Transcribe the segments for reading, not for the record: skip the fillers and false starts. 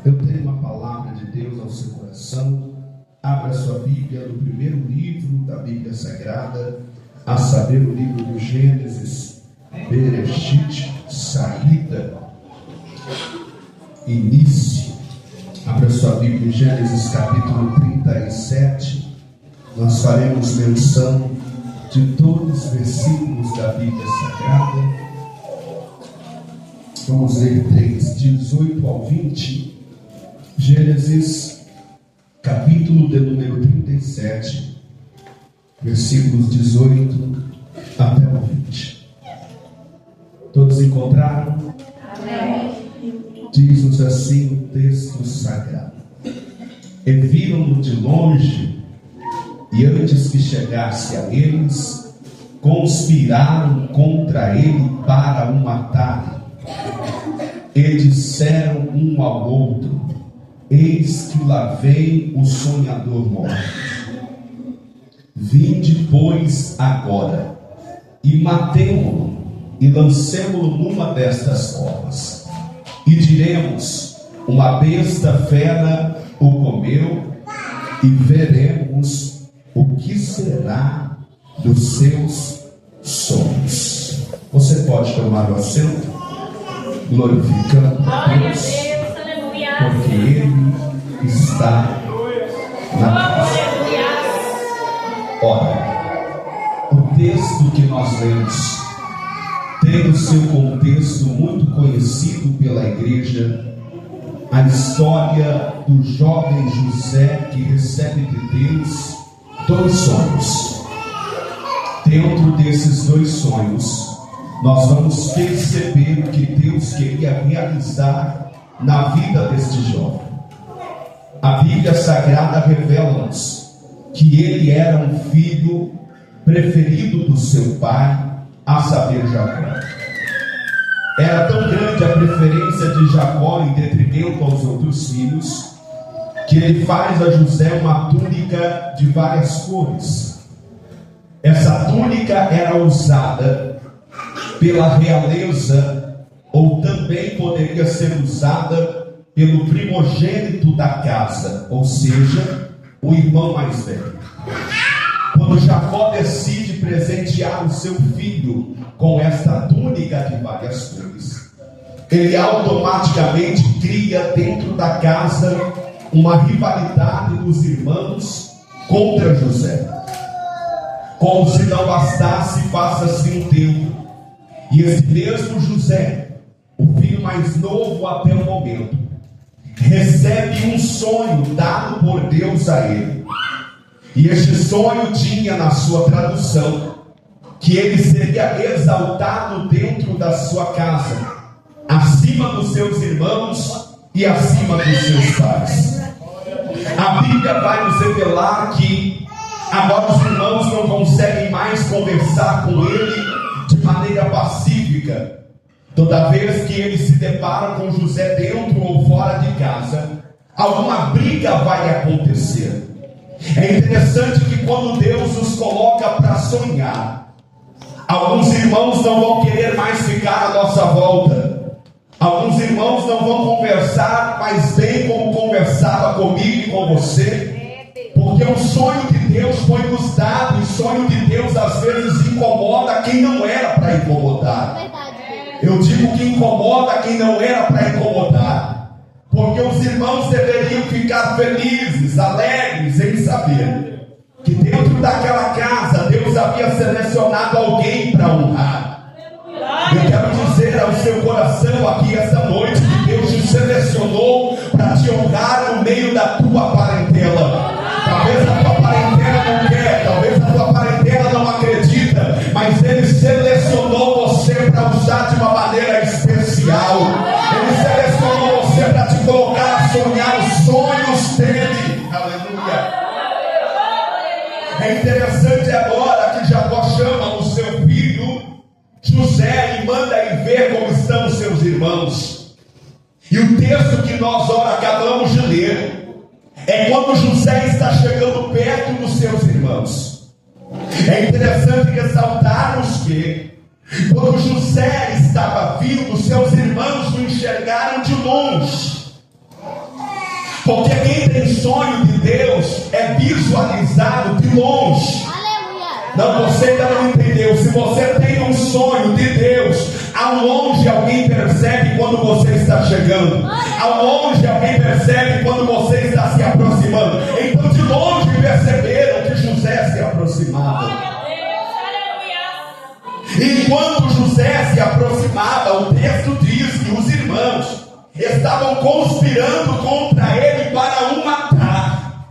Eu tenho uma palavra de Deus ao seu coração. Abra sua Bíblia no primeiro livro da Bíblia Sagrada, a saber, o livro do Gênesis, Bereshit, saída, início. Abra sua Bíblia em Gênesis capítulo 37. Nós faremos menção de todos os versículos da Bíblia Sagrada. Vamos ler 3, 18 ao 20. Gênesis, capítulo de número 37, versículos 18 até o 20. Todos encontraram? Amém. Diz-nos assim o texto sagrado: E viram-no de longe, e antes que chegasse a eles, conspiraram contra ele para o matar. E disseram um ao outro: Eis que lá vem o sonhador morto. Vinde, pois, agora, e matemo-lo, e lancemo-lo numa destas covas. E diremos: uma besta fera o comeu, e veremos o que será dos seus sonhos. Você pode tomar o assento, glorificando a Deus, porque Ele está na casa. Ora, o texto que nós lemos tem o seu contexto muito conhecido pela igreja, a história do jovem José que recebe de Deus 2 sonhos. Dentro desses 2 sonhos, nós vamos perceber o que Deus queria realizar na vida deste jovem. A Bíblia Sagrada revela-nos que ele era um filho preferido do seu pai, a saber, Jacó. Era tão grande a preferência de Jacó em detrimento aos outros filhos, que ele faz a José uma túnica de várias cores. Essa túnica era usada pela realeza, ou também poderia ser usada pelo primogênito da casa, ou seja, o irmão mais velho. Quando Jacó decide presentear o seu filho com esta túnica de várias cores, ele automaticamente cria dentro da casa uma rivalidade dos irmãos contra José. Como se não bastasse, passa-se um tempo, e esse mesmo José, o filho mais novo até o momento, recebe um sonho dado por Deus a ele. E este sonho tinha na sua tradução que ele seria exaltado dentro da sua casa, acima dos seus irmãos e acima dos seus pais. A Bíblia vai nos revelar que agora os irmãos não conseguem mais conversar com ele de maneira pacífica. Toda vez que eles se deparam com José dentro ou fora de casa, alguma briga vai acontecer. É interessante que quando Deus os coloca para sonhar, alguns irmãos não vão querer mais ficar à nossa volta. Alguns irmãos não vão conversar mais bem como conversava comigo e com você, porque o sonho de Deus foi nos dado, e o sonho de Deus às vezes incomoda quem não era para incomodar. Eu digo que incomoda quem não era para incomodar, porque os irmãos deveriam ficar felizes, alegres em saber que dentro daquela casa Deus havia selecionado alguém para honrar. Eu quero dizer ao seu coração aqui essa noite que Deus te selecionou para te honrar no meio da tua parentela. Talvez a tua parentela não quer, talvez a tua parentela não acredita, mas Ele selecionou você para usar de uma maneira especial. Ele selecionou você para te colocar a sonhar os sonhos dele. Aleluia. É interessante agora que Jacó chama o seu filho José e manda ir ver como estão os seus irmãos. E o texto que nós ora acabamos de ler é quando José está chegando perto dos seus irmãos. É interessante ressaltarmos que quando José estava vindo, seus irmãos o enxergaram de longe. sonho de Deus é visualizado de longe. Não, você ainda não entendeu. Se você tem um sonho de Deus, ao longe alguém percebe quando você está chegando. Ao longe alguém percebe quando você está se aproximando. Então de longe perceberam que José se aproximava. Enquanto José se aproximava, o texto diz que os irmãos estavam conspirando contra ele para o matar.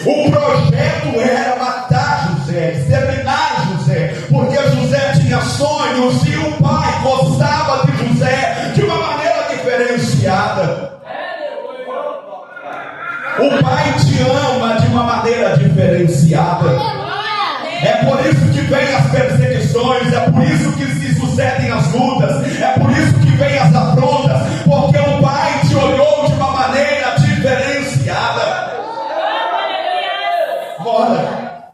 O projeto era matar José, exterminar José, porque José tinha sonhos e o pai gostava de José de uma maneira diferenciada. O pai te ama de uma maneira diferenciada. É por isso que vem as perseguições, é por isso que se sucedem as lutas, é por isso que vem as afrontas, porque o pai te olhou de uma maneira diferenciada. Ora,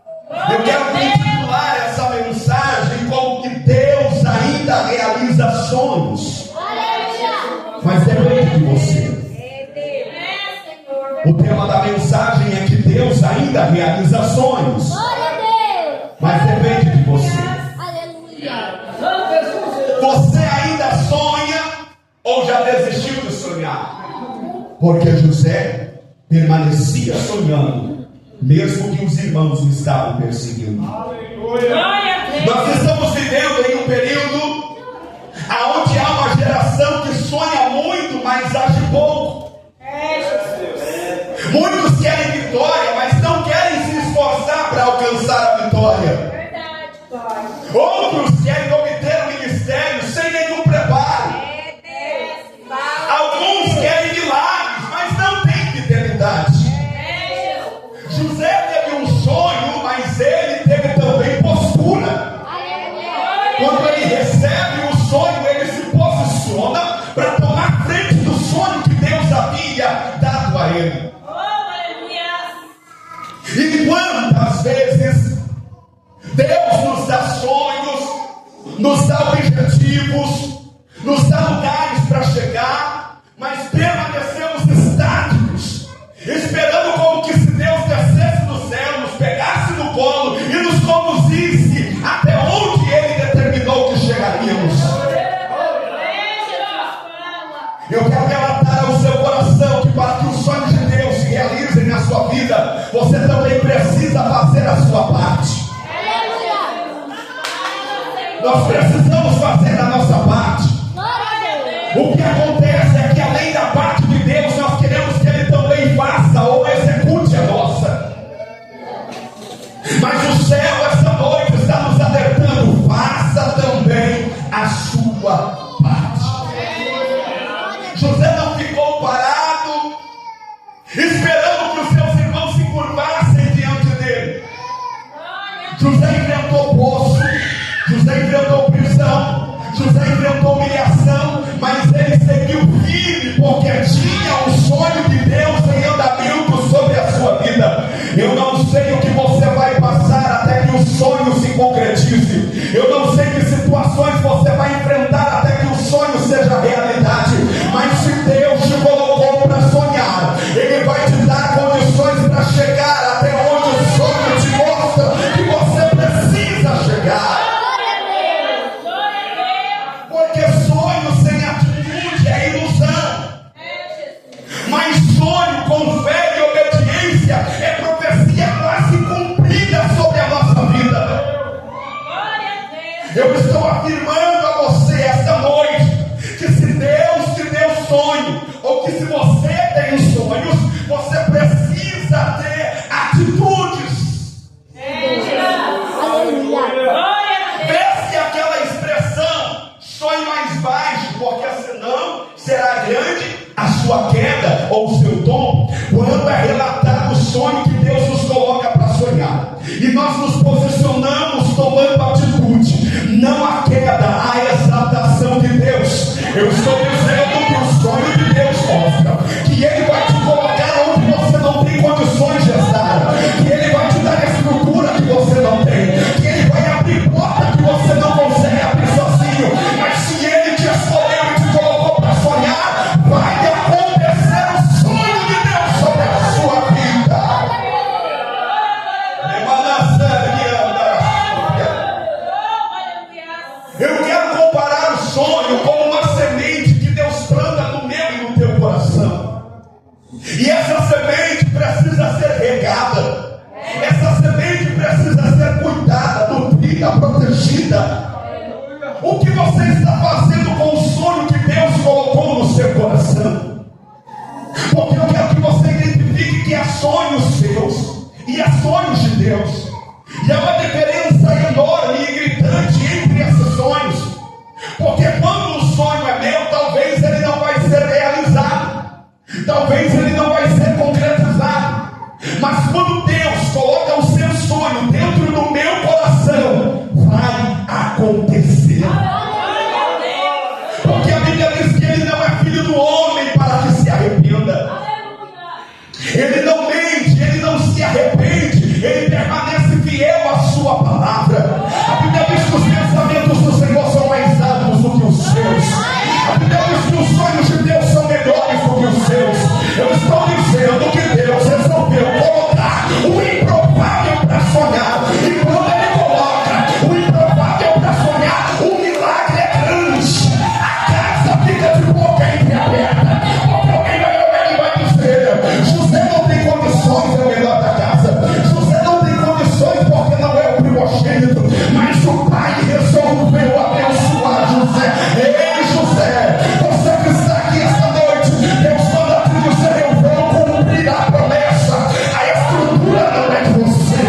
eu quero intitular essa mensagem como que Deus ainda realiza sonhos, mas depende de você. O tema da mensagem é que Deus ainda realiza sonhos, mas depende de você. Você ainda sonha ou já desistiu de sonhar? Porque José permanecia sonhando, mesmo que os irmãos o estavam perseguindo. Nós estamos vivendo em um período onde há uma geração que sonha muito, mas age pouco. Muitos querem vitória, mas não querem se esforçar para alcançar a vitória. Outros querem obter o ministério sem nenhum preparo. Alguns querem milagres, mas não têm fidelidade. José teve um sonho, mas ele teve também postura. Quando ele recebe o sonho, ele se posiciona para tomar frente do sonho que Deus havia dado a ele. E quantas vezes Deus nos dá sonhos, nos dá objetivos, nos dá lugares para chegar, mas permanecemos estáticos, esperando como que se Deus descesse do céu, nos pegasse no colo e nos conduzisse até onde Ele determinou que chegaríamos. Eu quero relatar ao seu coração que para que os sonhos de Deus se realizem na sua vida, você também precisa fazer a sua parte. Nós precisamos fazer a nossa parte. O que acontece é que além da parte de Deus, nós queremos que Ele também faça ou execute a nossa. Mas o céu essa noite está nos alertando: faça também a sua parte. José não ficou parado esperando que os seus irmãos se curvassem diante dele. José enfrentou poço, José enfrentou prisão, José enfrentou humilhação, mas ele seguiu firme porque tinha o sonho de Deus em andamento sobre a sua vida. Eu não sei o que você vai passar até que o sonho se concretize. Eu não sei que situações você vai enfrentar até que o sonho seja realidade. Mas se Deus te colocou para sonhar, Ele vai te dar condições para chegar até onde o sonho te mostra que você precisa chegar. Porque sonho sem atitude é ilusão. Mas sonho com fé e obediência é profecia quase cumprida sobre a nossa vida. Eu estou afirmando a você esta noite que se Deus te deu sonho, ou que se você tem sonhos, você precisa ter atitudes. Vê-se aquela expressão: sonhe mais baixo, porque senão será grande a sua queda ou o seu tom, quando é relatado o sonho que Deus nos coloca para sonhar. E nós nos posicionamos tomando atitude, não a queda, a exaltação de Deus. Eu estou dizendo que o sonho de Deus mostra que Ele vai te colocar onde você não tem condições de estar, que Ele vai te dar a estrutura que você não tem, que Ele vai abrir porta que você não consegue abrir sozinho. Mas se Ele te escolheu e te colocou para sonhar, vai acontecer o sonho de E essa semente precisa ser regada. Essa semente precisa ser cuidada, nutrida, protegida. O que você está fazendo com o sonho que Deus colocou no seu coração? Porque eu quero que você identifique que há sonhos seus e há sonhos de Deus. E há uma diferença enorme e gritante entre esses sonhos. Porque quando o sonho é meu, talvez ele não vai ser realizado. Talvez ele não vai ser concretizado. Mas quando Deus coloca o seu sonho dentro do meu coração, vai acontecer. Porque a Bíblia diz que ele não é filho do homem para que se arrependa. Ele não mente, ele não se arrepende, ele permanece fiel à sua palavra. A Bíblia diz que os pensamentos do Senhor são mais altos do que os seus. A Bíblia diz que os sonhos de Deus são melhores do que os seus. Eu estou dizendo que Deus resolveu colocar o improvável para sonhar. E quando ele coloca o improvável para sonhar, o milagre é grande. A casa fica de boca entreaberta. Porque alguém vai olhar e vai dizer: José não tem condições, é o melhor da casa. José não tem condições porque não é o primogênito. Mas o pai resolveu abençoar José. Ei, José, você que está aqui esta noite, Deus manda te dizer: eu vou cumprir a promessa. A estrutura não é de você,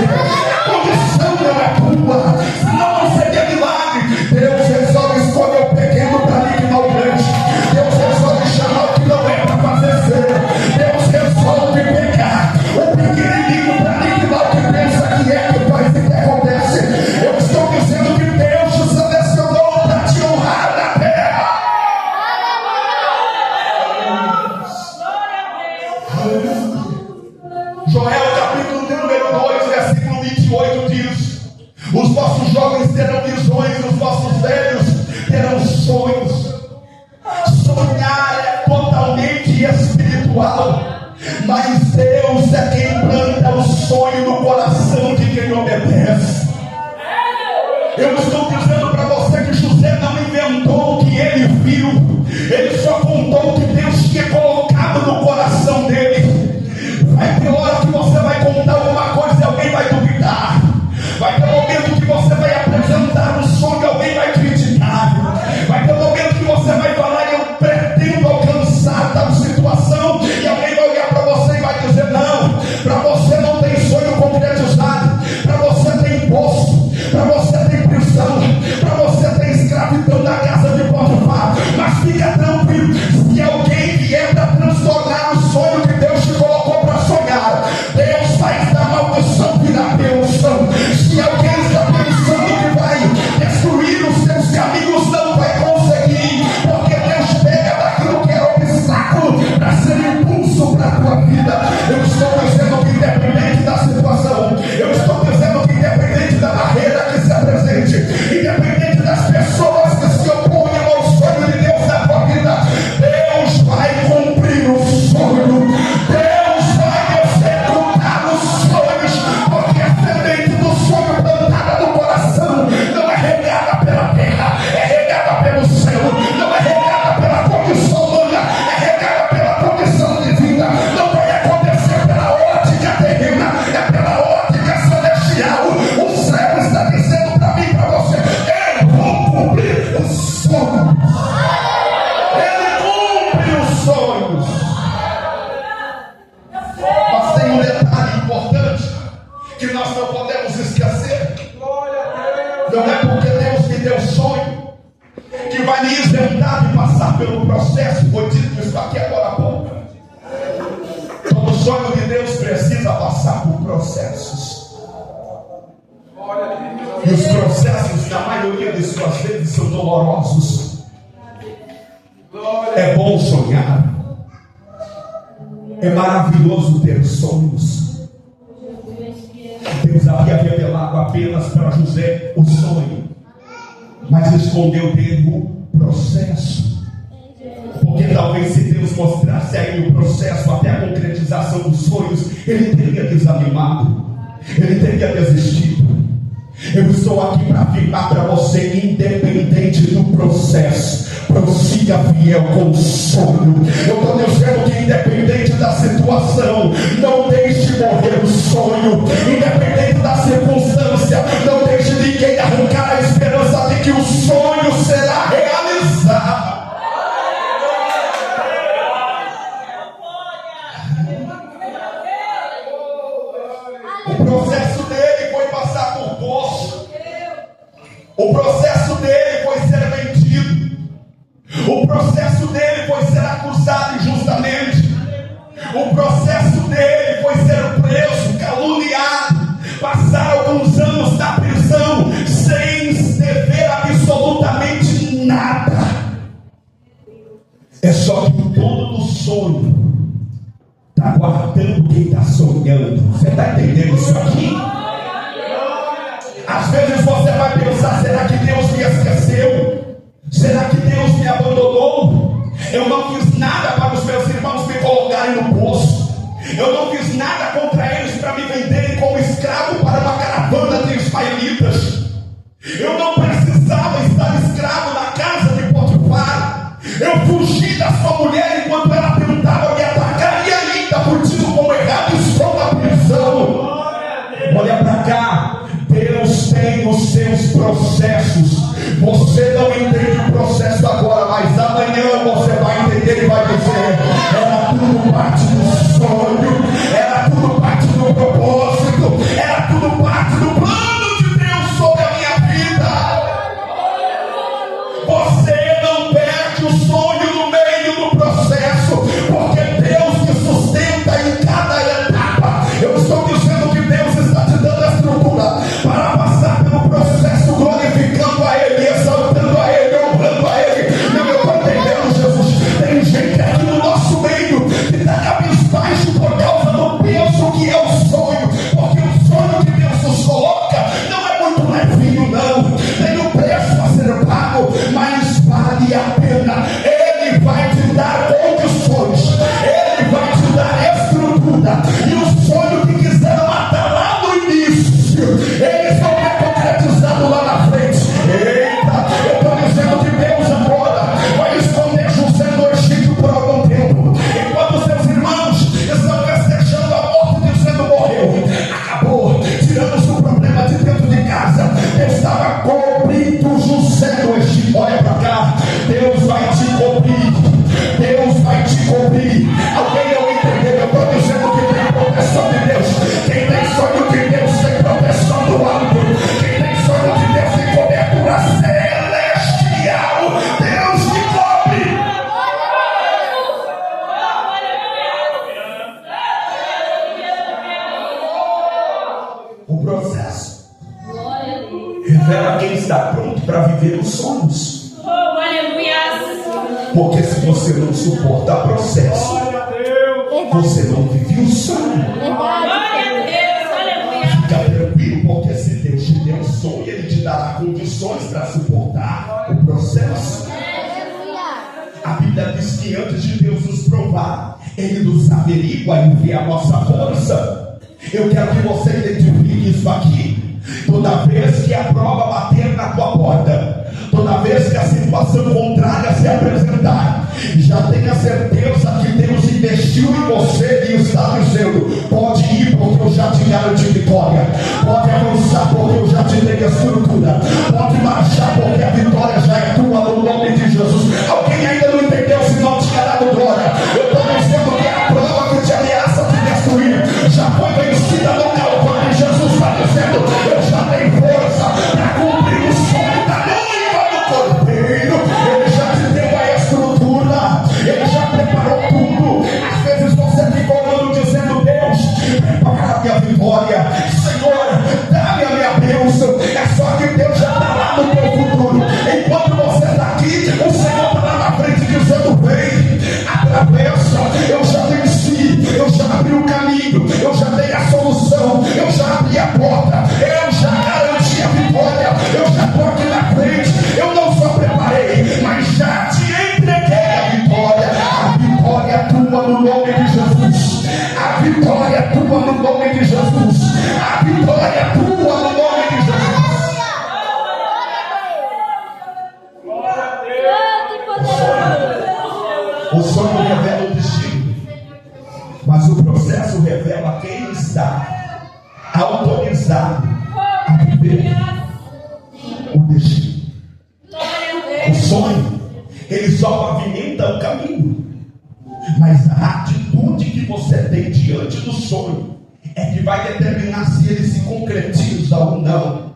a condição não é tua, senão não seria milagre. Deus resolve escolher o pequeno para dignar o grande. Deus resolve chamar o que não é para fazer ser. Deus resolve pegar o pequenininho para dignar o que pensa que é, que faz e que acontece. Eu estou dizendo que Deus te selecionou para te honrar na terra. Joel capítulo número 2, versículo 28 diz: os vossos jovens terão visões, os vossos velhos terão sonhos. Sonhar é totalmente espiritual, mas Deus é quem planta o sonho no coração de quem obedece. Eu estou dizendo para você que José não inventou o que ele viu, ele só contou o que Deus tinha colocado no coração dele. Vai ter hora que você vai contar alguma coisa e alguém vai duvidar. Vai ter momento que você vai apresentar um sonho e alguém vai criticar. Vai ter momento que você vai falar: eu pretendo alcançar tal situação, e alguém vai olhar para você e vai dizer: não, para você não tem sonho concretizado, para você tem poço, para você tem prisão, para você tem escravidão na casa de Potifar. Mas fica tranquilo, se alguém vier para transformar o sonho que Deus te colocou para sonhar, Deus faz da maldição virar bênção. Se alguém está pensando que vai destruir os seus caminhos, não vai conseguir, porque Deus pega daquilo que é obstáculo para ser impulso para a tua vida. Eu estou dizendo que independente da situação, eu estou dizendo que independente da barreira que se apresente, independente das pessoas que se oponham ao sonho de Deus na tua vida, Deus vai cumprir o sonho. Deus vai executar os sonhos, porque a semente do sonho plantada no coração não é regada pela terra, é regada pelo céu. Não é regada pela condição humana, é regada pela condição divina. Não vai acontecer pela ótica terrena, é pela ótica celestial. O céu está dizendo para mim e para você: eu vou cumprir os sonhos. Ele cumpre os sonhos. Mas tem um detalhe importante que nós não podemos esquecer. Não é porque Deus me deu sonho que vai me isentar de passar pelo processo. Foi dito isso aqui agora há pouco. Todo sonho de Deus precisa passar por processos. E os processos, na maioria de suas vezes, são dolorosos. É bom sonhar. É maravilhoso ter sonhos. Deus havia revelado apenas para José o sonho, mas escondeu dele o processo. Porque talvez se Deus mostrasse a ele o processo até a concretização dos sonhos, ele teria desanimado, ele teria desistido. Eu estou aqui para afirmar para você: independente do processo, prossiga fiel com o sonho. Eu estou dizendo que independente da situação, O processo dele foi passar por poço. O processo dele foi ser vendido. O processo dele foi ser acusado injustamente. O processo dele foi ser preso, caluniado, passar alguns anos na prisão sem dever absolutamente nada. É só que o dono do sonho está guardando quem está sonhando. Você está entendendo isso aqui? Às vezes você vai pensar: será que Deus me esqueceu? Será que Deus me abandonou? Eu não fiz nada para os meus irmãos me colocarem no poço. Eu não fiz nada contra eles para me venderem como escravo para uma caravana de ismaelitas. Eu não precisava estar escravo na casa de Potifar. Eu fugi da sua mulher enquanto ela tentava me atacar, e ainda, por tido como errado, estou na prisão. Olha para cá. Deus tem os seus processos. Você não entende o processo agora, mas amanhã você vai entender e vai dizer: era tudo parte do sonho, era tudo parte do propósito, era tudo parte do plano de Deus sobre a minha vida. Você não perde o sonho no meio do processo, porque Deus te sustenta em cada etapa. Eu estou dizendo que Deus está te dando a estrutura para passar pelo processo, glorificando a Ele, exaltando a Ele, honrando a Ele. Não, eu estou entendendo, Jesus. Tem gente aqui no nosso meio que está cabisbaixo por causa do peso que é o sonho, porque o sonho que Deus nos coloca não é muito levinho, não. Tem um preço a ser pago, mas vale a pena. Ele vai te dar condições, Ele vai te dar estrutura, e o sonho que quiseram matar lá no início, eles vão ver concretizado lá na frente. Eita, eu estou dizendo que Deus agora vai esconder José no Egito por algum tempo, enquanto seus irmãos estão festejando a morte, dizendo: morreu, acabou, tiramos o problema de dentro de casa. Deus estava cobrindo José no Egito. Olha para cá, Deus vai te cobrir, Deus vai te cobrir. Alguém não entendeu? Eu estou dizendo que tem proteção de Deus. Quem tem sonho de Deus tem proteção do alto. Quem tem sonho de Deus tem cobertura celestial. Deus te cobre. O processo revela quem está pronto para viver os sonhos. Porque se você não suportar processo, você não vive o sonho. Fica tranquilo, porque se Deus te deu um sonho, Ele te dará condições para suportar o processo. A Bíblia diz que antes de Deus nos provar, Ele nos averigua e vê a nossa força. Eu quero que você identifique isso aqui. Toda vez que a prova bater na tua porta, toda vez que a situação contrária se apresentar, já tenha certeza que Deus investiu em você e está dizendo: pode ir, porque eu já te garanti vitória. Pode avançar, porque eu já te dei a estrutura. Pode marchar, porque a vitória já é tua, no nome de Jesus. Alguém ainda não entendeu? Se não tinha dado glória. Eu estou dizendo que a prova que te ameaça te destruir já foi vencida no Calvário. Jesus está dizendo: eu já tenho força para cumprir o sonho da noiva do Cordeiro. Ele já te deu a estrutura, Ele já preparou tudo. Às vezes você fica orando dizendo: Deus, prepara a minha vitória, Senhor, dá-me a minha bênção. É só que Deus já está lá no teu futuro. Enquanto você está aqui, o Senhor está lá na frente dizendo: vem, atravessa. Eu já venci, eu já abri o caminho, eu já dei a solução, eu já abri a porta, eu já garanti a vitória, eu já estou aqui na frente. Eu não só preparei, mas já te entreguei a vitória. A vitória é tua no nome de Jesus. A vitória é tua no nome de Jesus. A vitória é tua no nome de Jesus. O sonho revela o destino, mas o processo revela quem está autorizado a viver o destino. O sonho, ele só pavimenta o caminho, mas a atitude que você tem diante do sonho é que vai determinar se ele se concretiza ou não.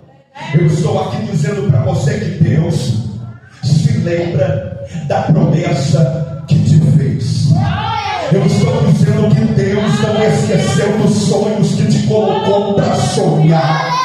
Eu estou aqui dizendo para você que Deus se lembra da promessa que te fez. Eu estou dizendo que Deus não esqueceu dos sonhos que te colocou para sonhar.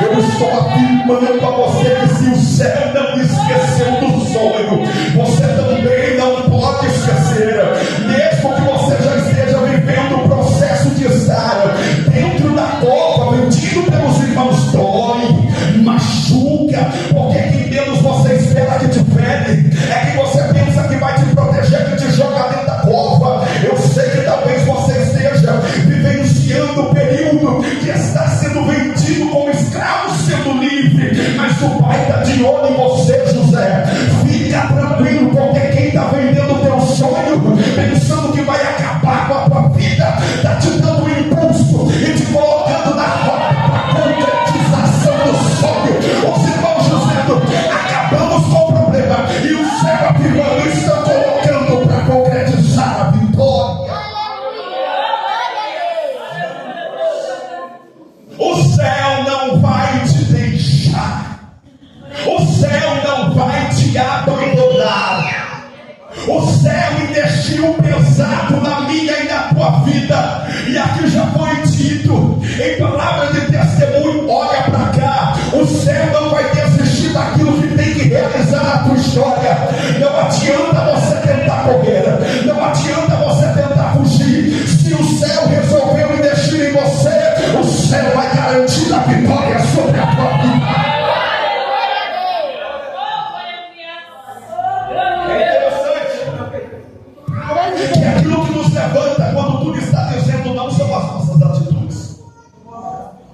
Eu estou afirmando a você que se o céu não esqueceu do sonho, você também não pode esquecer. Mesmo que você já esteja vivendo o processo de estar dentro da cova, mentindo pelos irmãos, dói, machuca, porque quem menos você espera que te fere, é que você pensa que vai te proteger, que te joga dentro da cova. Eu sei que talvez você esteja vivenciando o período que está sendo vendido como escravo, sendo livre, mas o Pai está de olho em você, José. Fica tranquilo, porque quem está vendendo o teu sonho, pensando que vai acabar com a tua vida, está te dando um impulso e te colocando na rota para a concretização do sonho. Os irmãos dizendo, acabamos com o problema, e o céu afirmando, estão colocando para concretizar a vitória. O céu não vai te deixar, o céu não vai te abandonar. O céu investiu pesado na minha e na tua vida, e aqui já foi dito em palavras de testemunho. Olha para cá, o céu não vai desistir daquilo que tem que realizar na tua história. Não adianta você tentar correr, não adianta você tentar fugir. Se o céu resolveu investir em você, o céu vai garantir a vitória sobre a tua vida. Que aquilo que nos levanta quando tudo está dizendo não são as nossas atitudes.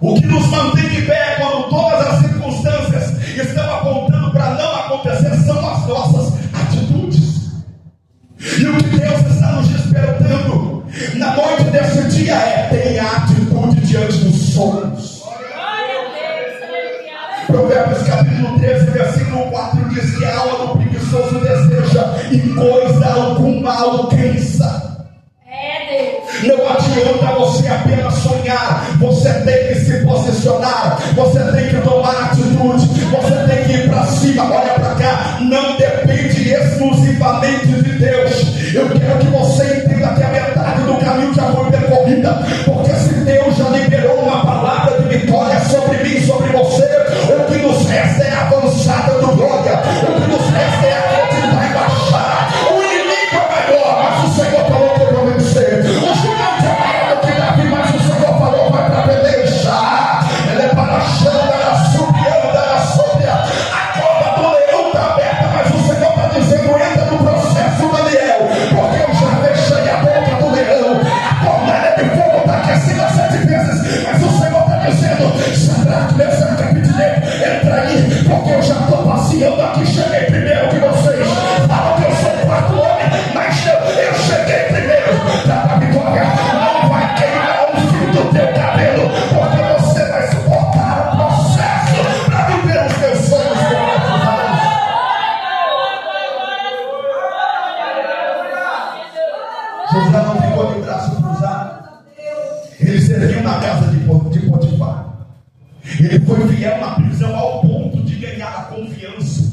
O que nos mantém de pé quando todas as circunstâncias estão apontando para não acontecer são as nossas atitudes. E o que Deus está nos despertando na noite desse dia é: tenha atitude diante dos sonhos. Provérbios capítulo 13, versículo 4 diz que a alma do preguiçoso deseja e coisa alguma alcança. Não adianta você apenas sonhar, você tem que se posicionar, você tem que tomar atitude, você tem que ir para cima. Olha para cá, não depende exclusivamente de Deus. Eu quero que você entenda que a metade do caminho já foi percorrida, porque se Deus já liberou uma palavra de vitória sobre mim, sobre você, o que nos resta é a avançada do glória, o que nos resta é acreditar e baixar. O inimigo é maior, mas o Senhor falou que eu vou vencer. O gigante é maior do que Davi, mas o Senhor falou vai para pelejar. Ele é para a chama, a subianda, a sóbria. A cova do leão está aberta, mas o Senhor está dizendo: entra no processo, Daniel, porque eu já fechei a boca do leão. A fornalha de fogo está aquecida 7 vezes, mas o Senhor está dizendo: Sadraque, Mesaque, Abednego, entra aí, porque eu já estou passeando aqui. Cheguei primeiro que vocês. Fala que eu sou o quarto homem, mas eu cheguei primeiro. Traga a vitória, não vai queimar um fio do teu cabelo, porque você vai suportar o processo para viver os teus sonhos concretizados. José não ficou de braço cruzado. Ele serviu na casa de Potifar. Ele foi fiel na prisão ao ponto de ganhar a confiança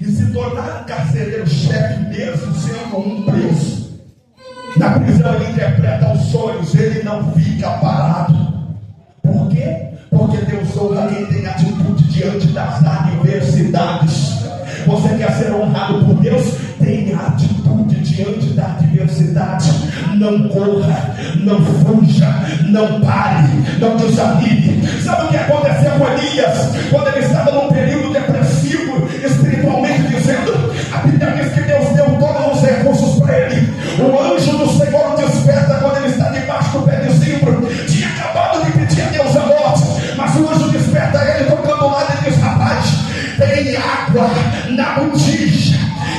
e se tornar um carcereiro-chefe, mesmo sendo um preso. Na prisão ele interpreta os sonhos, ele não fica parado. Por quê? Porque Deus honra quem tem atitude diante das adversidades. Você quer ser honrado por Deus? Tenha atitude diante da adversidade. Não corra, não fuja, não pare, não desanime. Sabe o que aconteceu com Elias quando ele estava num período depressivo, espiritualmente dizendo? A Bíblia diz que Deus deu todos os recursos para ele. O anjo do Senhor o desperta quando ele está debaixo do pé de zimbro. Tinha acabado de pedir a Deus a morte, mas o anjo desperta ele tocando lá e diz: rapaz, tem água na botija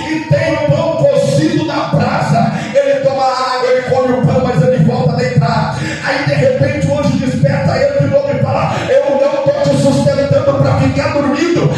e tem pão cozido na brasa. Ele toma água, ele come o pão, mas ele volta a deitar. Aí de repente o anjo desperta ele de novo e fala: eu não estou te sustentando para ficar dormindo,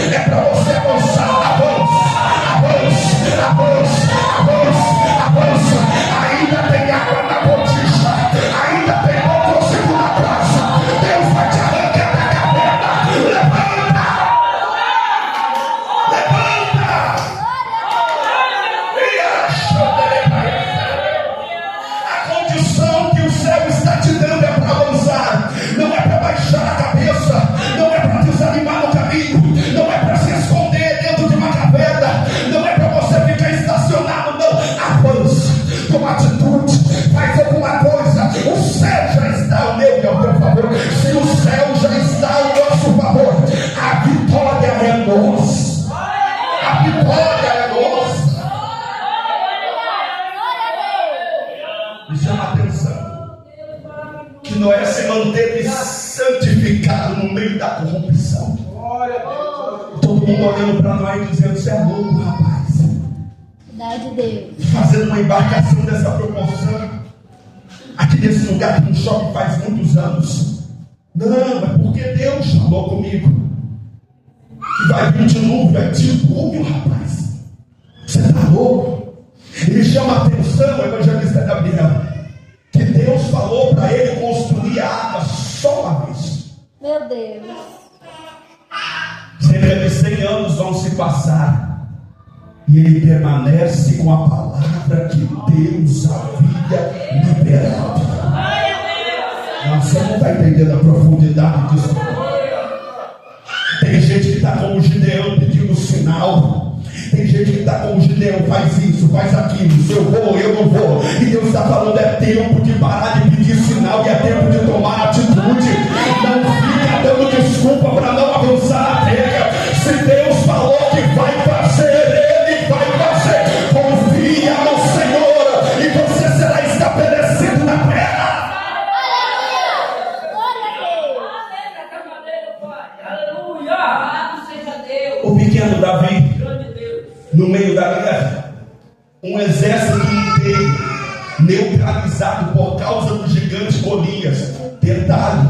se o céu já está ao nosso favor, a vitória é nossa. A vitória é nossa. Me chama a atenção que Noé se manteve santificado no meio da corrupção. Todo mundo olhando para Noé e dizendo: você é louco, rapaz. De Deus. Fazendo uma embarcação dessa proporção aqui nesse lugar que não chove faz muitos anos. Não, é porque Deus falou comigo que vai vir dilúvio. É dilúvio, rapaz. Você está louco? Ele chama a atenção, o evangelista Gabriel, que Deus falou para ele construir a arca só uma vez. Meu Deus. Cerca de 100 anos vão se passar e ele permanece com a palavra que Deus havia liberado. Não, você não está entendendo a profundidade disso. Tem gente que está como Gideão pedindo sinal. Tem gente que está como Gideão: faz isso, faz aquilo, se eu vou, eu não vou. E Deus está falando: é tempo de parar de pedir sinal e é tempo de tomar atitude. Não fica dando desculpa para não avançar na terra. Se Deus falou que vai fazer, Ele vai fazer. Confia no Senhor e você será estabelecido na terra. O pequeno Davi, no meio da guerra, um exército inteiro neutralizado por causa do gigante Golias. Detalhe: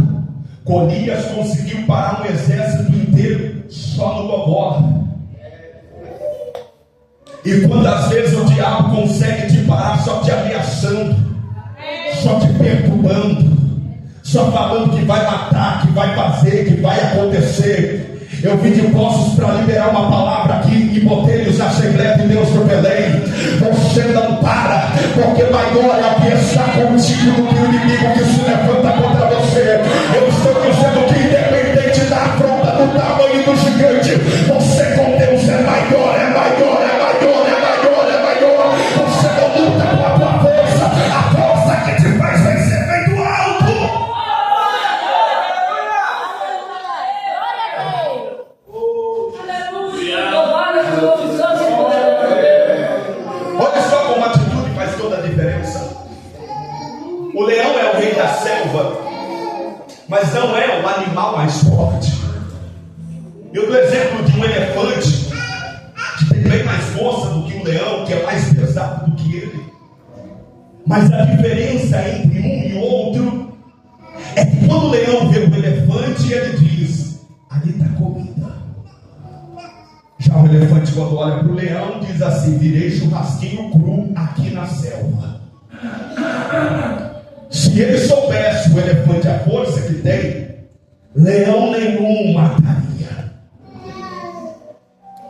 Golias conseguiu parar um exército inteiro só no gogó. E quantas vezes o diabo consegue te parar só te ameaçando, só te perturbando, só falando que vai matar, que vai fazer, que vai acontecer. Eu vim de Poços para liberar uma palavra aqui em Botelhos, na Assembleia de Deus do Belém. Você não para, porque maior é o que está contigo do que o inimigo que se levanta contra você. Eu estou dizendo que independente da afronta, do tamanho do gigante, você com Deus é maior, é maior, é maior, é maior, é maior. Você não luta com a tua força, a força que te faz vencer vem do alto. Olha só como a atitude faz toda a diferença. O leão é o rei da selva, mas não é o animal mais forte. Eu dou exemplo de um elefante que tem bem mais força do que um leão, que é mais pesado do que ele. Mas a diferença entre um e outro é que quando o leão vê o elefante, ele diz: ali está comida. Já o elefante, quando olha para o leão, diz assim: virei churrasquinho cru aqui na selva. Se ele soubesse, o elefante, a força que tem, leão nenhum mataria.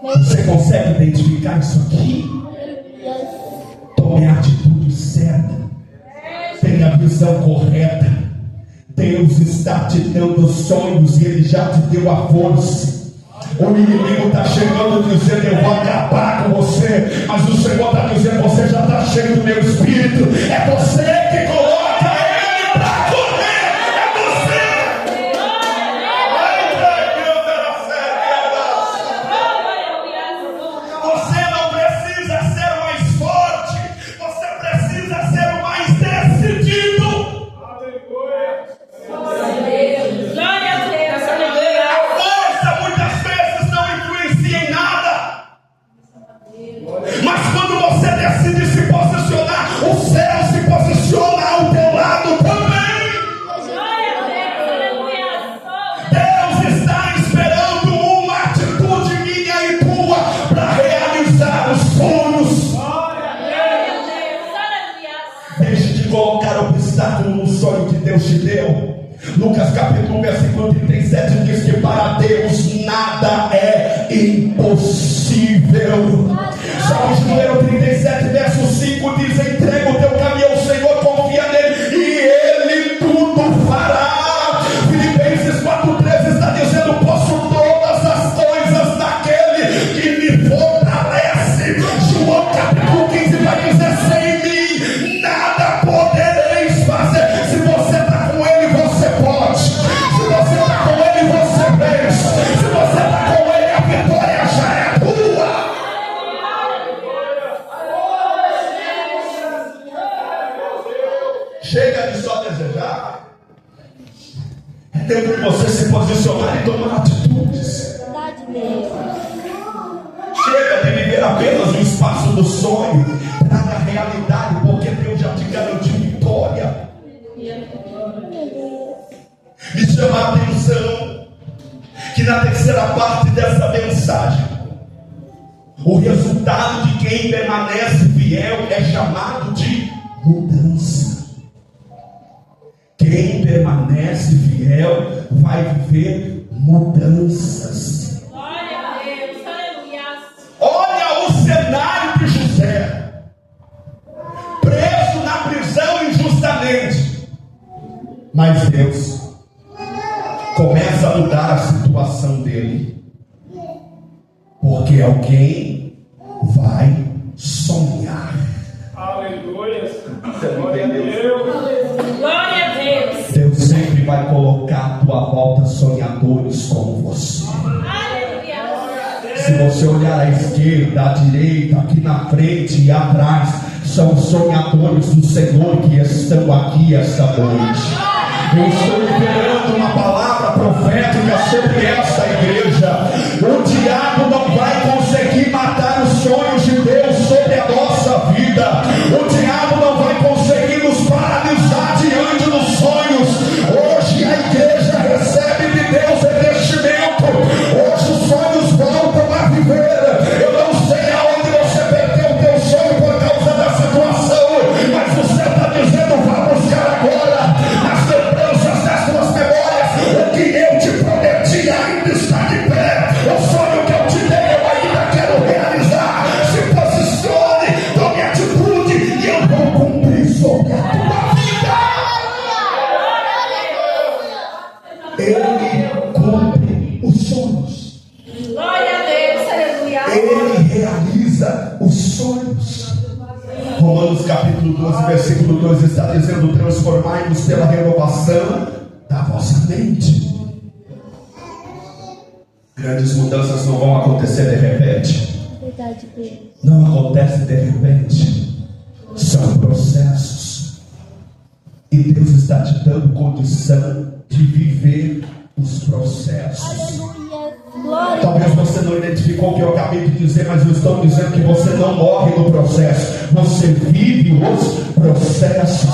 Você consegue identificar isso aqui? Tome a atitude certa, tenha a visão correta. Deus está te dando sonhos e Ele já te deu a força. O inimigo está chegando dizendo: eu vou acabar com você. Mas o Senhor está dizendo: você já está cheio do meu espírito. É você que coloca ele para correr. É você. Você não precisa ser o mais forte, você precisa ser o mais decidido. Mas quando você decide se posicionar, o céu se posiciona ao teu lado também. Deus está esperando uma atitude minha e tua para realizar os sonhos. Deixe de colocar obstáculo no sonho que Deus te deu. Lucas capítulo 1, versículo 37 diz que para Deus nada é impossível. Salmos número 37, verso 5 diz: entrega o teu caminho ao Senhor, confia nele e Ele tudo fará. Filipenses 4,13 está dizendo: posso todas as coisas naquele que me fortalece. João capítulo 15 vai dizer: sem mim nada podereis fazer. Se você está com Ele, você pode. Chega de só desejar. É tempo de você se posicionar e tomar atitudes. Verdade, Deus. Chega de viver apenas no espaço do sonho. Traga a realidade, porque Deus já te garantiu vitória. Me chama a atenção que na terceira parte dessa mensagem, o resultado de quem permanece fiel é chamado de mudança. Quem permanece fiel vai viver mudanças. Glória a Deus, aleluia. Olha o cenário de José, preso na prisão injustamente, mas Deus começa a mudar a situação dele, porque alguém vai sonhar. Aleluia. Glória a Deus. Glória a Deus. Deus sempre vai colocar à tua volta sonhadores como você. Aleluia. Se você olhar à esquerda, à direita, aqui na frente e atrás, são sonhadores do Senhor que estão aqui esta noite. Eu estou liberando uma palavra profética sobre esta igreja. O diabo não vai conseguir matar os sonhos de Deus sobre a nossa vida. O diabo não vai conseguir nos paralisar diante dos sonhos. Hoje a igreja recebe de Deus revestimento. Hoje os sonhos voltam a viver. Eu não sei aonde você perdeu o teu sonho por causa da situação, mas você está dizendo: vá buscar agora nas lembranças das tuas memórias. O que eu te prometi ainda está de pé. O sonho que eu te dei eu ainda quero realizar. Se posicione, tome atitude e eu vou cumprir sobre a tua vida. Ele cumpre os sonhos. Glória a Deus, aleluia. Ele realiza os sonhos. Romanos capítulo 12, versículo 2 está dizendo: transformai-vos pela renovação da vossa mente. Grandes mudanças não vão acontecer de repente. Verdade, Deus. Não acontece de repente. São processos. E Deus está te dando condição de viver os processos. Aleluia. Glória. Talvez você não identificou o que eu acabei de dizer, mas eu estou dizendo que você não morre no processo, você vive os processos.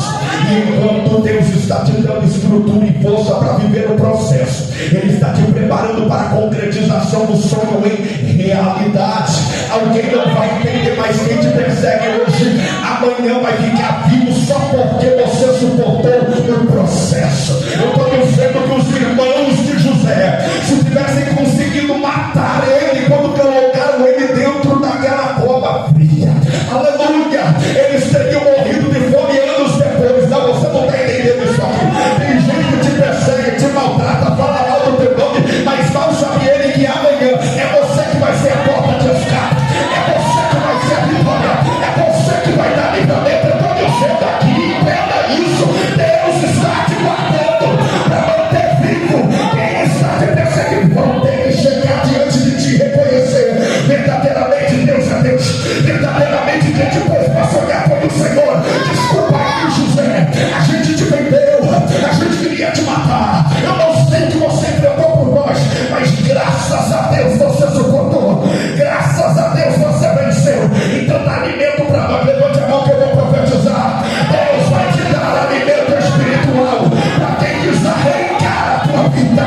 E enquanto Deus está te dando estrutura e força para viver o processo, Ele está te preparando para a concretização do sonho em realidade. Alguém não vai entender, mas quem te persegue hoje, amanhã vai ficar vivo só porque você suportou o processo. Eu estou dizendo que os irmãos de José, se tivessem conseguido matar ele quando colocaram ele dentro daquela cova fria, aleluia, eles teriam morrido de fome anos depois. Não, você não está entendendo isso aqui. Tem gente que te persegue, te maltrata, fala mal do teu nome, mas mal sabe ele que amanhã é você que vai ser a porta de escape, é você que vai ser a vitória, é você que vai dar livramento. Eu estou dizendo aqui, entenda isso. Deus está te guardando para manter vivo. Quem está te perseguindo vão ter que chegar diante de ti e reconhecer verdadeiramente Deus é Deus, verdadeiramente quem te pôs para sonhar foi o Senhor. Desculpa aí, José, a gente te vendeu, a gente queria te matar. Eu não sei que você enfrentou por nós, mas graças a Deus você suportou, graças a Deus você venceu. Então dá alimento para nós. Levante a mão que eu vou profetizar. Deus vai te dar alimento espiritual para quem desarrancar a tua vida.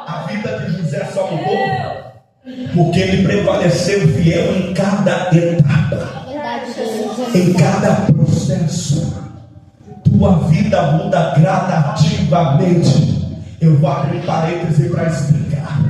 A vida de José só mudou porque ele prevaleceu fiel em cada etapa, Verdade, Deus. em cada processo. Tua vida muda gradativamente. Eu vou abrir um parêntese para explicar.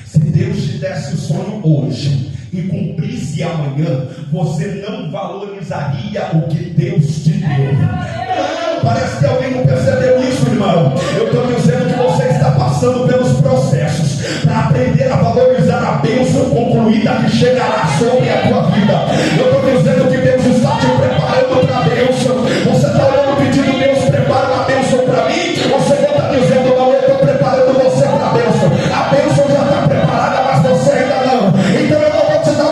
Se Deus te desse o sonho hoje e cumprisse amanhã, você não valorizaria o que Deus te deu. Não, parece que alguém não percebeu isso, irmão. Eu estou dizendo que você está passando pelos processos para aprender a valorizar a bênção concluída que chegará sobre a tua vida. Eu estou dizendo que Deus está te preparando para a bênção. Você está orando pedindo: Deus, prepara uma bênção para mim. Você não está dizendo: não, eu estou preparando você para a bênção. A bênção já está preparada, mas você ainda não. Então eu não vou te dar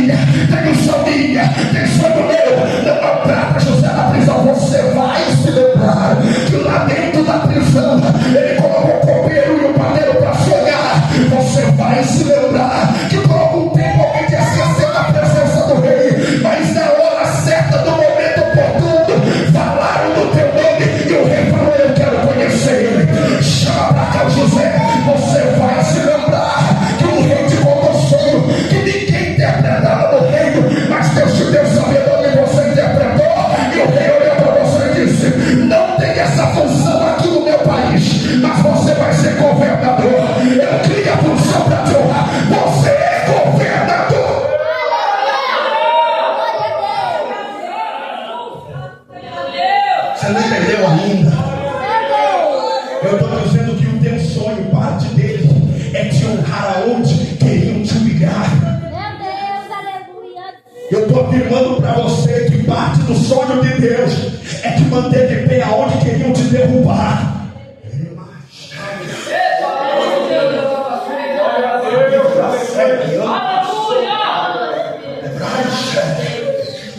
Soninha, tem o Soninha, tem sonho meu. Não maltrata José na prisão. Você vai se lembrar que lá dentro da prisão ele colocou o copeiro e o padeiro para sonhar. Você vai se lembrar que por algum tempo alguém te esqueceu da presença do rei, mas na hora certa, no momento oportuno, falaram do teu nome e o rei falou: eu quero conhecer ele. Chama para cá o José. Você vai se lembrar que o rei te contou sonho que ninguém interpretava no reino, mas Deus te deu sabedoria e você interpretou. E o rei olhou para você e disse: não tem essa função aqui no meu país, mas você vai ser governador. Eu criei a função para te honrar. Você é governador. Você não entendeu ainda? Eu estou dizendo que o teu sonho, parte dele é te honrar aonde queriam te humilhar. Meu Deus, aleluia. Eu estou afirmando para você que parte do sonho de Deus é te manter de pé aonde queriam te derrubar.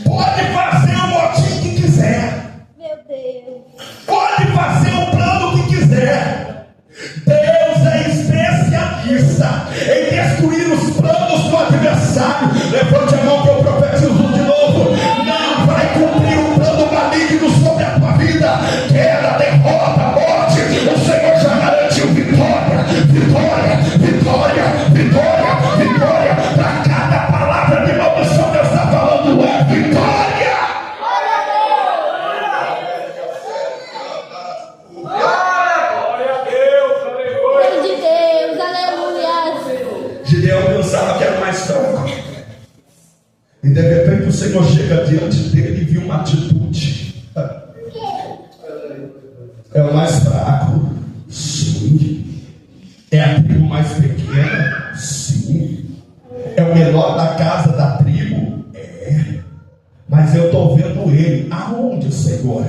Pode fazer o motim que quiser. Meu Deus. Pode fazer o plano que quiser. Deus é especialista em destruir os planos do adversário. Levante a mão que eu profetizo de novo. Não vai cumprir o plano maligno sobre a tua vida. Queda, derrota, morte. O Senhor já garantiu vitória, vitória, vitória, vitória, vitória. Para cada palavra de maldição, Deus está falando é vitória. Filho de Deus, aleluia. Gideão pensava que era mais fraco. E de repente o Senhor chega diante dele e viu uma atitude. É o mais fraco? Sim. É a tribo mais pequena? Sim. É o menor da casa da tribo? É. Mas eu estou vendo ele. Aonde, Senhor?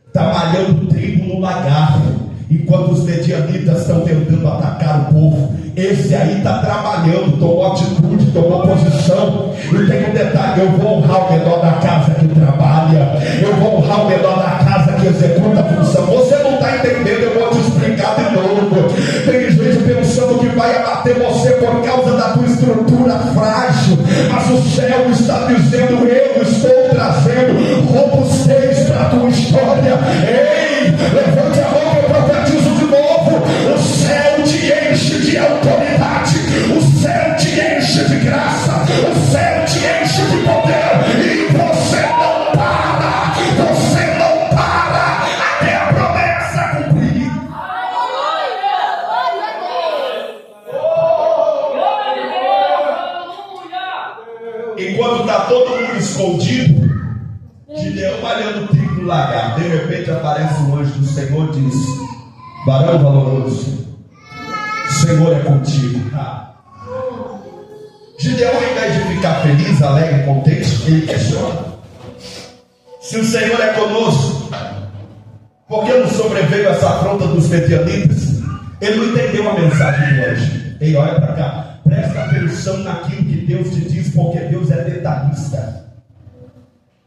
Está malhando trigo no lagarto, enquanto os medianitas estão tentando atacar o povo. Esse aí está trabalhando, tomou atitude, tomou posição. E tem um detalhe: eu vou honrar o menor da casa que trabalha, eu vou honrar o menor da casa que executa a função. Você não está entendendo, eu vou te explicar de novo. Tem gente pensando que vai abater você por causa da tua estrutura frágil, mas o céu está dizendo: eu estou trazendo robustez para a tua história. Ei, levante a mão que eu profetizo de novo. O céu te enche de autoridade, o céu te enche de graça, o céu te enche de poder, e você não para, até a promessa cumprir. Enquanto está todo mundo escondido, Gideão malhando trigo no lagar, de repente aparece um anjo do Senhor e diz: varão valoroso, o Senhor é contigo. Gideão, ao invés de ficar feliz, alegre, contente, ele questiona: se o Senhor é conosco, por que não sobreveio essa afronta dos medianitas? Ele não entendeu a mensagem do anjo. Ei, olha para cá, presta atenção naquilo que Deus te diz, porque Deus é detalhista.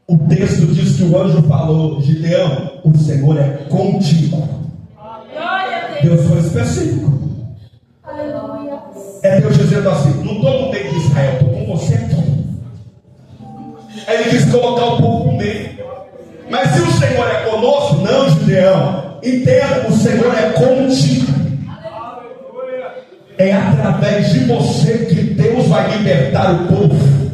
O texto diz que o anjo falou: Gideão, o Senhor é contigo. Deus foi específico. É Deus dizendo assim: não estou no meio de Israel, estou com você aqui. Aí ele quis colocar o povo no meio. Mas se o Senhor é conosco, não, Gideão, entenda, o Senhor é contigo. É através de você que Deus vai libertar o povo.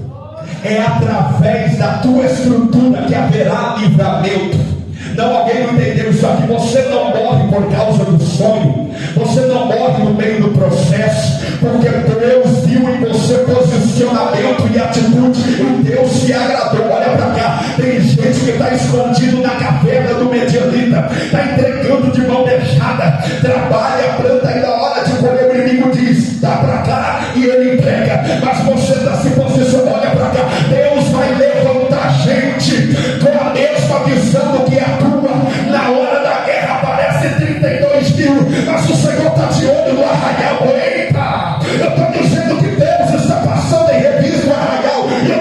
É através da tua estrutura que haverá livramento. Não, alguém não entendeu isso aqui. Você não morre por causa do sonho. Você não morre no meio do processo, porque Deus viu em você posicionamento e atitude, e Deus se agradou. Olha para cá, tem gente que está escondido na caverna do medianita, está entregando de mão beijada, trabalha, planta, e na hora de colher o inimigo diz: dá para cá, e ele entrega. Mas você está se posicionando. Olha para cá, Deus vai levantar gente com a mesma visão do que a tua. Na hora da guerra aparece 32 mil, mas o Senhor está de olho no arraial. Eita, eu estou dizendo que Deus está passando em revista o arraial, e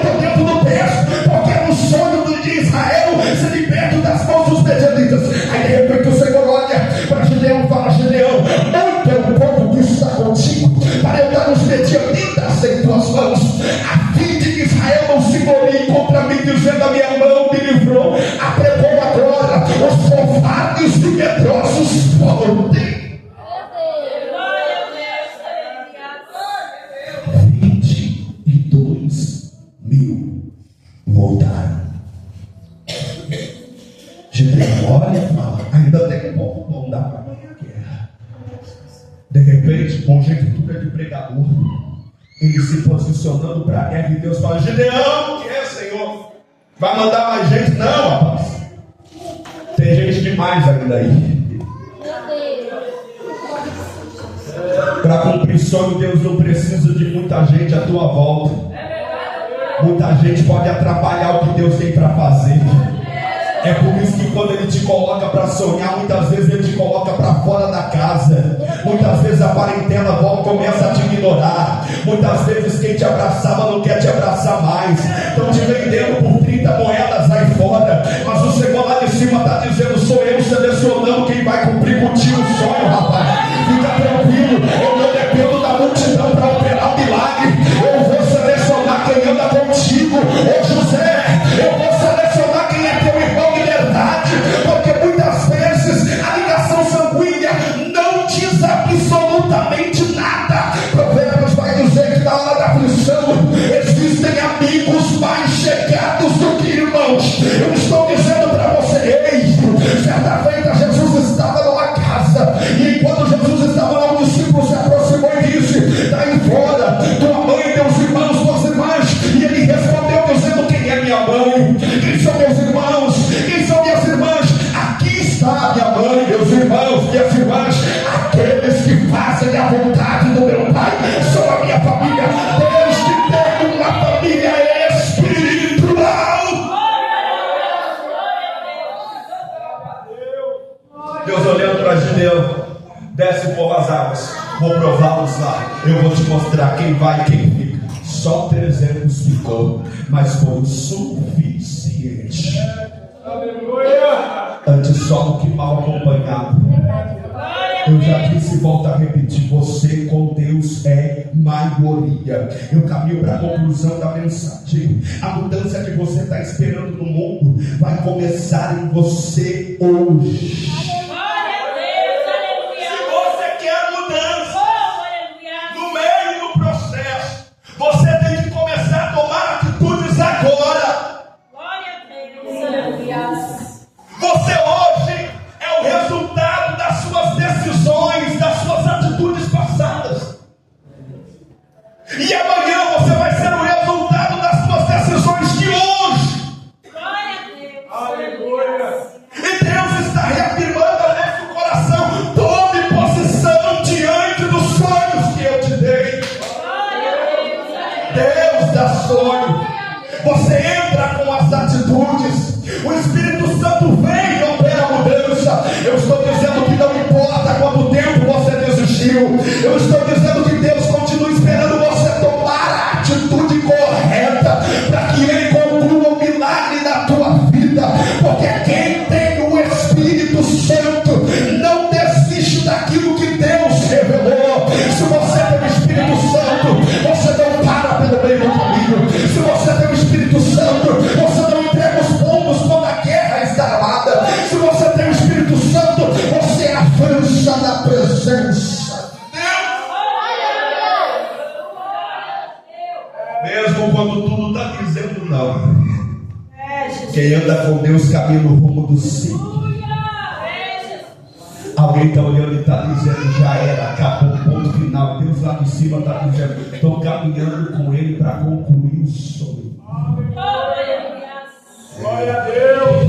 para mim, dizendo: a minha mão me livrou. Apregou agora os covardes e medrosos voltem. 22.000 voltaram. Gideão olha e fala: ainda tem pouco, não dá para ganhar a guerra. De repente, com conjectura de pregador, ele se posicionando para a guerra, e Deus fala: Gideão, o que é, Senhor? Vai mandar mais gente? Não, rapaz. Tem gente demais ainda aí. Para cumprir sonho, Deus não precisa de muita gente à tua volta. Muita gente pode atrapalhar o que Deus tem para fazer. É por isso que quando Ele te coloca para sonhar, muitas vezes Ele te coloca para fora da casa. Muitas vezes a parentela começa a te ignorar. Muitas vezes quem te abraçava não quer te abraçar mais. Estão te vendendo por 30 moedas aí fora. Mas o Senhor lá de cima está dizendo: sou eu selecionando quem vai cumprir contigo o sonho, rapaz. Fica tranquilo, eu não dependo da multidão para operar o milagre. Eu vou selecionar quem anda contigo. Ô José, eu vou selecionar quem é teu irmão de verdade. Porque muitas vezes a ligação sanguínea não diz absolutamente nada. Provérbios vai dizer que na hora da aflição existem amigos mais chegados do que irmãos. Eu estou dizendo para você: ei, certa feita Jesus estava numa casa, e enquanto Jesus estava lá, o discípulo se aproximou e disse: daí fora, tua mãe, teus irmãos, tuas irmãs. E ele respondeu dizendo: quem é minha mãe? Quem são meus irmãos? Quem são minhas irmãs? Aqui está minha mãe, meus irmãos, minhas irmãs. Aqueles que fazem a vontade do meu Pai são a minha família. Deus te tem uma família espiritual. Deus olhando para Gideão: desce por as águas, vou prová-los lá. Eu vou te mostrar quem vai e quem fica. Só 300 ficou, mas foi o suficiente. Antes só do que mal acompanhado. Eu já disse e volto a repetir: você com Deus é maioria. Eu caminho para a conclusão da mensagem. A mudança que você está esperando no mundo vai começar em você hoje. Você tem que começar a tomar atitudes agora. Glória a Deus, aleluia. Você hoje é o resultado das suas decisões, das suas atitudes passadas. E amanhã você vai ser o resultado das suas decisões de hoje. Glória a Deus, Aleluia. E Deus está reafirmando ao nosso coração: tome posição diante dos sonhos que eu te dei. Deus dá sonho. Você entra com as atitudes. O Espírito Santo vem e opera a mudança. Eu estou dizendo que não importa quanto tempo você desistiu. Eu estou dizendo que Deus continua esperando você tomar a atitude correta para que Ele conclua o milagre na tua vida. Porque quem tem o Espírito Santo não desiste daquilo que Deus revelou. Se você tem o Espírito Santo, você não para pelo meio do caminho. Se você tem o Espírito Santo, você não entrega os pombos quando a guerra está armada. Se você tem o Espírito Santo, você avança na presença de Deus. Mesmo quando tudo está dizendo não. Quem anda com Deus caminha no rumo do sim. Alguém está olhando e está dizendo: já era, acabou, ponto final. Deus lá de cima está dizendo: estou caminhando com Ele para concluir o sonho. Glória a Deus. Glória a Deus.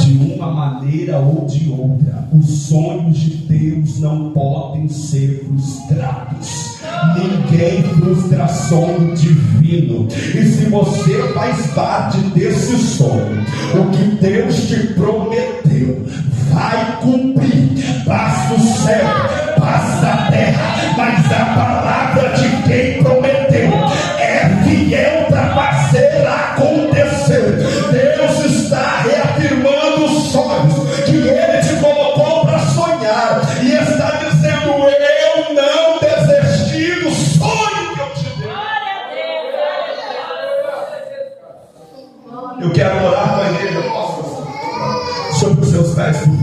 De uma maneira ou de outra, os sonhos de Deus não podem ser frustrados. Ninguém frustra sonho divino. E se você faz parte desse sonho, o que Deus te prometeu vai cumprir. Paz do céu, paz da terra, mas a palavra de quem prometeu é fiel para fazer acontecer. Deus está reafirmando os sonhos que Ele te colocou para sonhar, e está dizendo: eu não desisti do sonho que eu te dei. Glória a Deus. Eu quero orar com a igreja. Posso? Sobre os seus pés, por